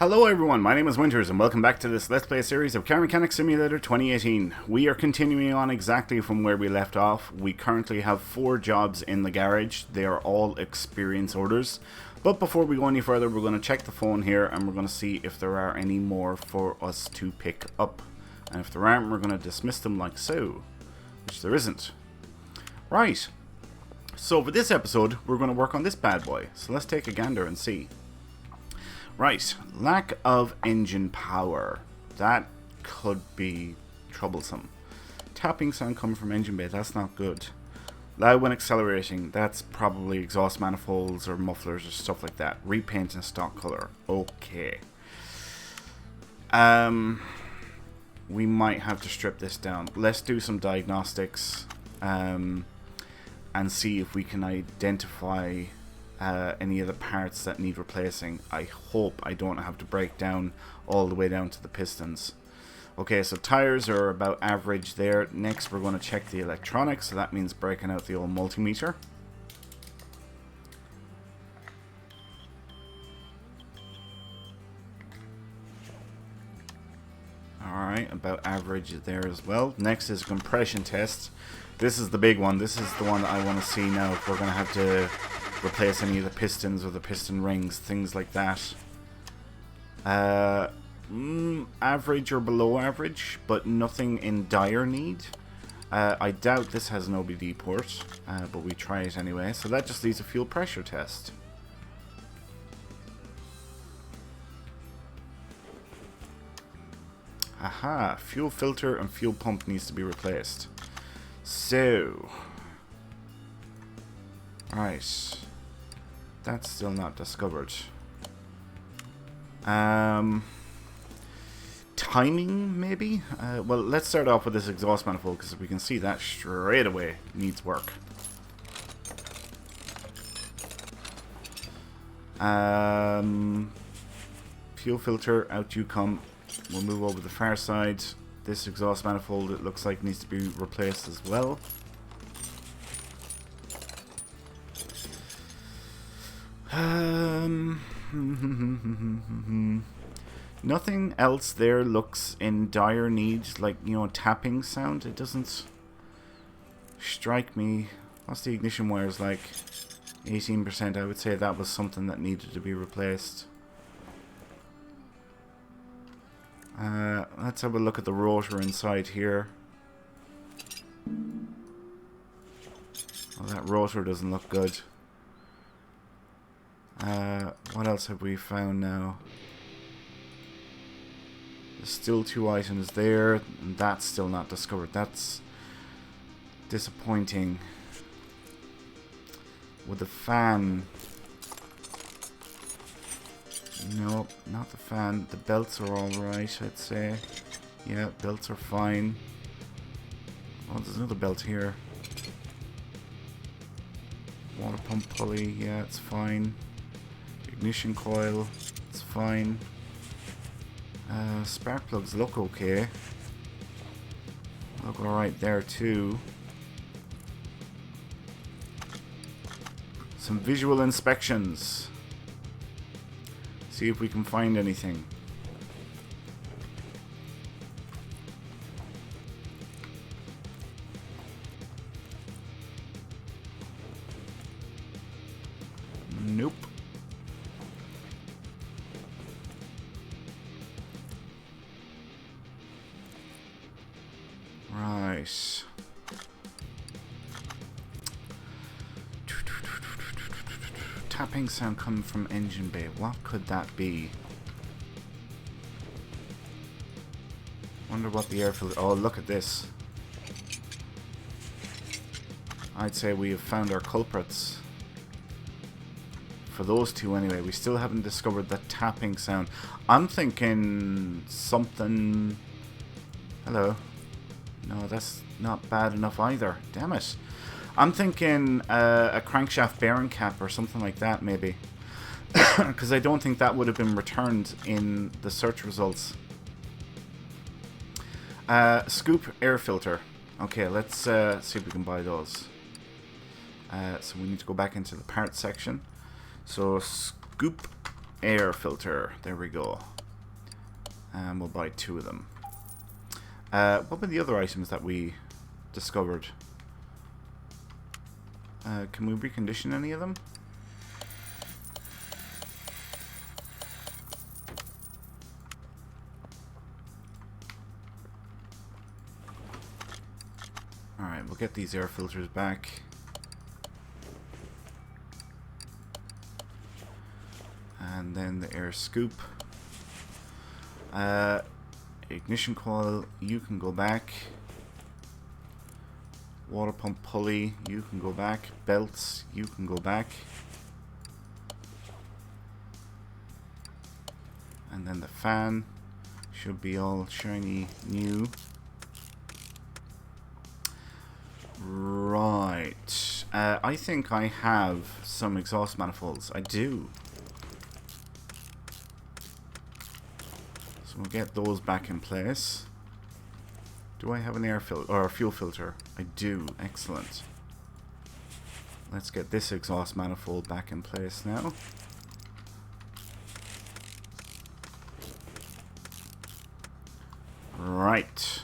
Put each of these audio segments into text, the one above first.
Hello everyone, my name is Winters and welcome back to this Let's Play series of Car Mechanic Simulator 2018. We are continuing on exactly from where we left off. We currently have 4 jobs in the garage. They are all experience orders. But before we go any further, we're going to check the phone here and we're going to see if there are any more for us to pick up. And if there aren't, we're going to dismiss them like so, which there isn't. Right, so for this episode, we're going to work on this bad boy. So let's take a gander and see. Right, lack of engine power. That could be troublesome. Tapping sound coming from engine bay, that's not good. Loud when accelerating, that's probably exhaust manifolds or mufflers or stuff like that. Repaint in stock color, okay. We might have to strip this down. Let's do some diagnostics and see if we can identify any of the parts that need replacing. I hope I don't have to break down all the way down to the pistons. Okay, so tires are about average there. Next we're going to check the electronics, so that means breaking out the old multimeter. Alright, about average there as well. Next is compression test. This is the big one. This is the one that I want to see now if we're going to have to replace any of the pistons or the piston rings, things like that. Average or below average, but nothing in dire need. I doubt this has an OBD port, but we try it anyway. So that just leaves a fuel pressure test. Aha, fuel filter and fuel pump needs to be replaced. So, right, that's still not discovered. Timing, maybe? Well, let's start off with this exhaust manifold, because we can see that straight away needs work. Fuel filter, out you come. We'll move over the far side. This exhaust manifold, it looks like, needs to be replaced as well. Nothing else there looks in dire need, like, you know, tapping sound. It doesn't strike me. What's the ignition wires like? 18%. I would say that was something that needed to be replaced. Let's have a look at the rotor inside here. Well, that rotor doesn't look good. What else have we found now? There's still 2 items there, and that's still not discovered. That's disappointing. With the fan... Nope, not the fan. The belts are alright, I'd say. Yeah, belts are fine. Oh, there's another belt here. Water pump pulley, yeah, it's fine. Ignition coil, it's fine. Spark plugs look okay. Look alright there too. Some visual inspections. See if we can find anything. Nope. Right. Tapping sound coming from engine bay. What could that be? Wonder what the air filter... Oh, look at this. I'd say we have found our culprits. For those two anyway. We still haven't discovered the tapping sound. I'm thinking something... Hello. No, that's not bad enough either. Damn it. I'm thinking a crankshaft bearing cap or something like that, maybe. Because I don't think that would have been returned in the search results. Scoop air filter. Okay, let's see if we can buy those. So we need to go back into the parts section. So scoop air filter. There we go. And we'll buy 2 of them. What were the other items that we discovered? Can we recondition any of them? Alright, we'll get these air filters back. And then the air scoop. Ignition coil, you can go back. Water pump pulley, you can go back. Belts, you can go back. And then the fan should be all shiny new. Right. I think I have some exhaust manifolds. I do. So we'll get those back in place. Do I have an air filter or a fuel filter? I do. Excellent. Let's get this exhaust manifold back in place now. Right.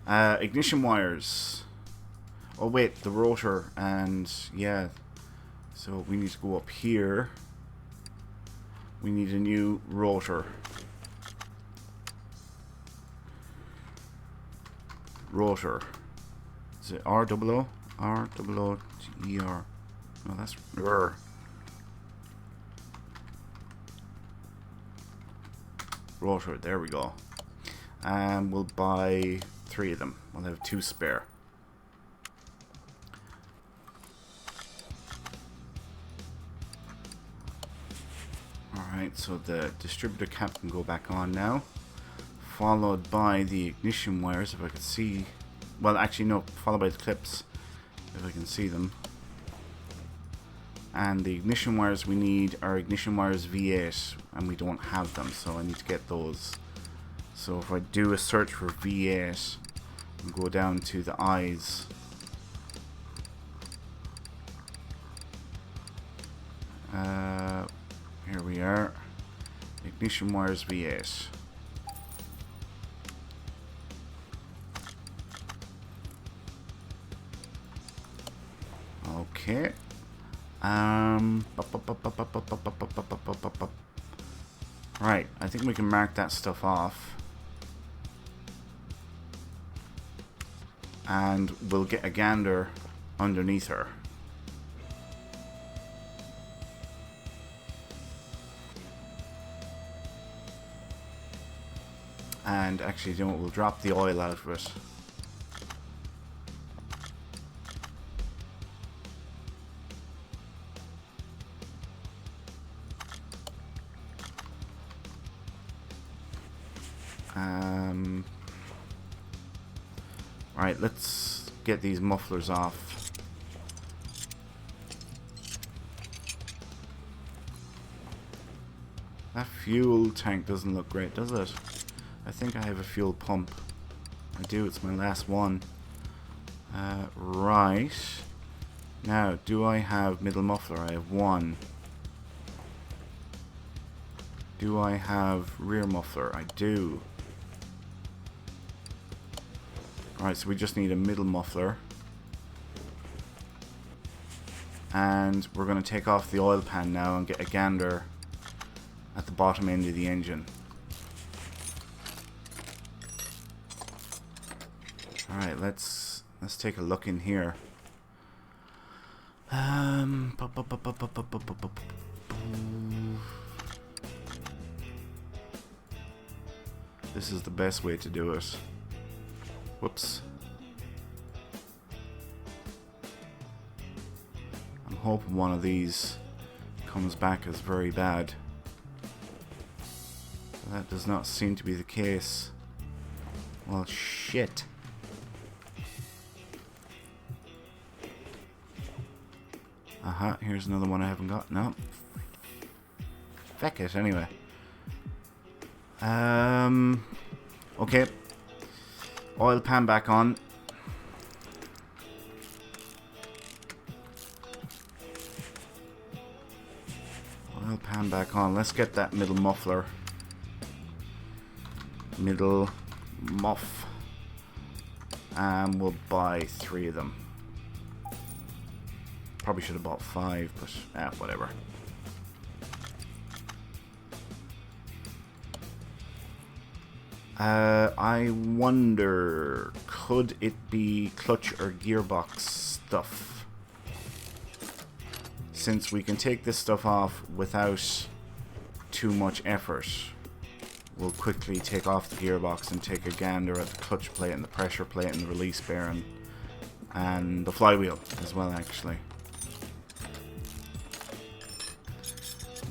Ignition wires. Oh wait, the rotor, and yeah. So we need to go up here. We need a new rotor. Rotor. Is it R-O-O? R-O-O-T-E-R. No, that's R. Rotor, there we go. And we'll buy 3 of them. We'll have 2 spare. Alright, so the distributor cap can go back on now. Followed by the ignition wires, if I could see. Well, actually, no, followed by the clips, if I can see them. And the ignition wires we need are ignition wires V8, and we don't have them, so I need to get those. So if I do a search for V8 and go down to the eyes, here we are, ignition wires V8. Okay. Right, I think we can mark that stuff off. And we'll get a gander underneath her. And actually, you know what, we'll drop the oil out of it. Right, let's get these mufflers off. That fuel tank doesn't look great, does it? I think I have a fuel pump. I do, it's my last one. Right. Now, do I have middle muffler? I have 1. Do I have rear muffler? I do. Alright, so we just need a middle muffler. And we're going to take off the oil pan now and get a gander at the bottom end of the engine. Alright, let's take a look in here. This is the best way to do it. Whoops. I'm hoping one of these comes back as very bad. That does not seem to be the case. Well, shit. Aha, here's another one I haven't got. No. Feck it, anyway. Okay. Oil pan back on. Oil pan back on. Let's get that middle muffler. Middle muff. And we'll buy 3 of them. Probably should have bought 5, but whatever. I wonder, could it be clutch or gearbox stuff? Since we can take this stuff off without too much effort, we'll quickly take off the gearbox and take a gander at the clutch plate and the pressure plate and the release bearing and the flywheel as well, actually.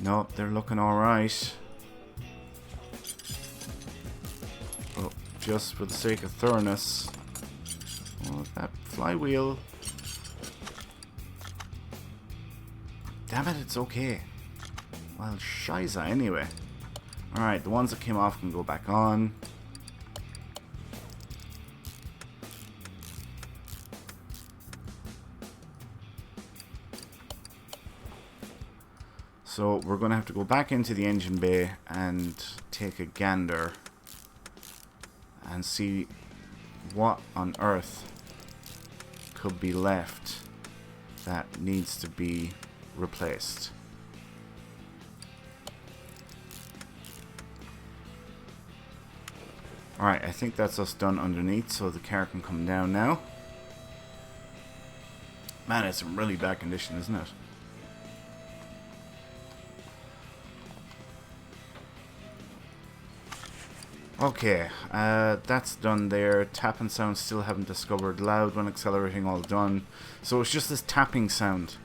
Nope, they're looking alright. Oh, just for the sake of thoroughness. Oh, that flywheel. Damn it, it's okay. Well, shiza anyway. Alright, the ones that came off can go back on. So we're going to have to go back into the engine bay and take a gander and see what on earth could be left that needs to be replaced. Alright, I think that's us done underneath, so the car can come down now. Man, it's in really bad condition, isn't it? Okay, that's done there. Tapping sound still haven't discovered. Loud when accelerating, all done. So it's just this tapping sound.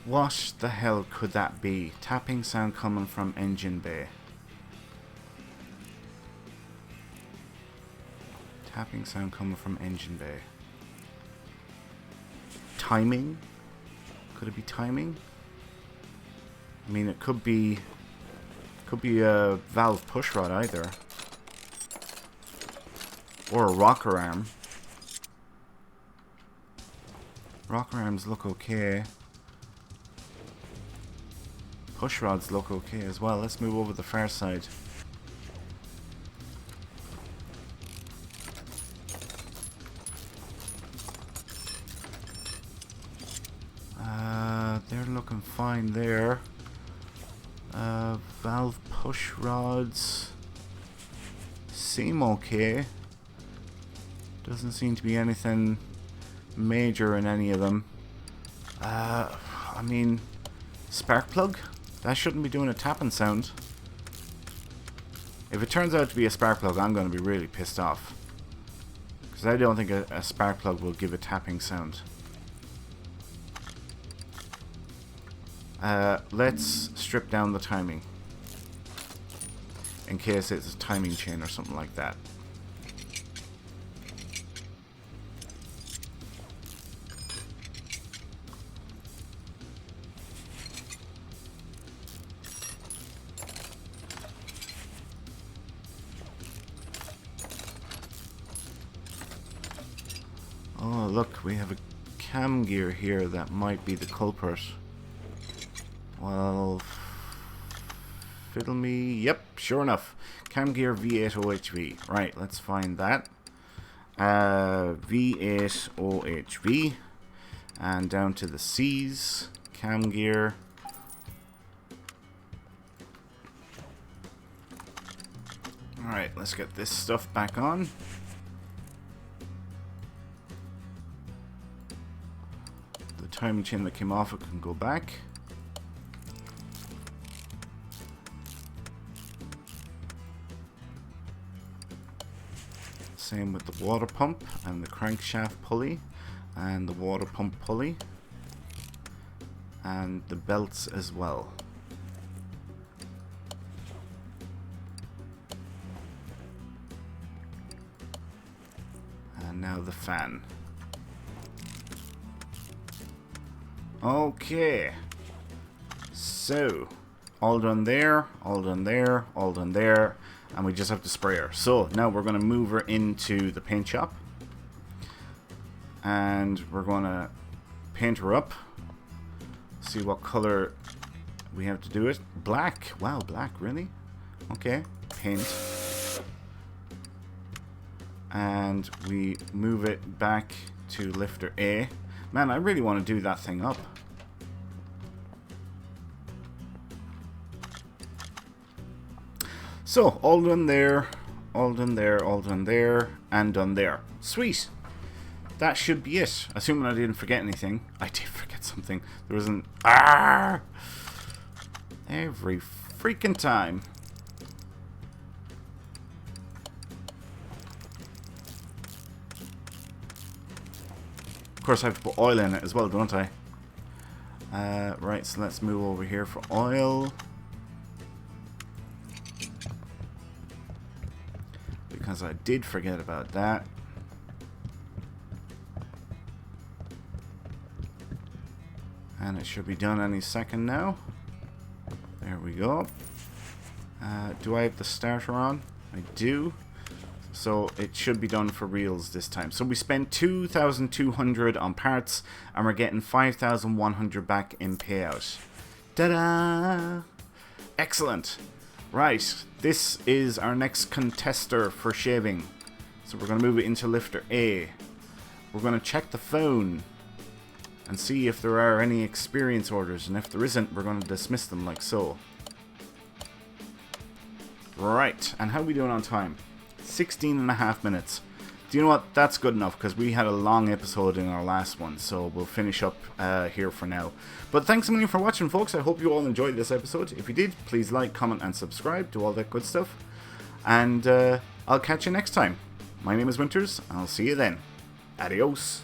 What the hell could that be? Tapping sound coming from engine bay. Tapping sound coming from engine bay. Timing? Could it be timing? I mean, it could be a valve pushrod either. Or a rocker arm. Rocker arms look okay. Push rods look okay as well. Let's move over the far side. They're looking fine there. Valve push rods seem okay. Doesn't seem to be anything major in any of them. I mean, spark plug? That shouldn't be doing a tapping sound. If it turns out to be a spark plug, I'm going to be really pissed off. Because I don't think a spark plug will give a tapping sound. Let's strip down the timing. In case it's a timing chain or something like that. Oh, look, we have a cam gear here that might be the culprit. Well, fiddle me. Yep, sure enough. Cam gear V8OHV. Right, let's find that. V8OHV. And down to the C's. Cam gear. Alright, let's get this stuff back on. The timing chain that came off it can go back. Same with the water pump and the crankshaft pulley and the water pump pulley and the belts as well. And now the fan. Okay, so all done there, all done there, all done there, and we just have to spray her. So now we're going to move her into the paint shop and we're going to paint her up, see what color we have to do it. Black. Wow, black, really? Okay. Paint. And we move it back to lifter A. Man, I really want to do that thing up. So, all done there, all done there, all done there, and done there. Sweet. That should be it. Assuming I didn't forget anything. I did forget something. There was an... Ah! Every freaking time. Of course, I have to put oil in it as well, don't I? Right, so let's move over here for oil. Because I did forget about that. And it should be done any second now. There we go. Do I have the starter on? I do. So it should be done for reals this time. So we spent 2,200 on parts and we're getting 5,100 back in payout. Ta-da! Excellent. Right, this is our next contester for shaving. So we're going to move it into lifter A. We're going to check the phone and see if there are any experience orders, and if there isn't, we're going to dismiss them like so. Right, and how are we doing on time? 16.5 minutes. Do you know what? That's good enough, because we had a long episode in our last one, so we'll finish up here for now. But thanks a million for watching, folks. I hope you all enjoyed this episode. If you did, please like, comment, and subscribe. Do all that good stuff. And I'll catch you next time. My name is Winters, and I'll see you then. Adios.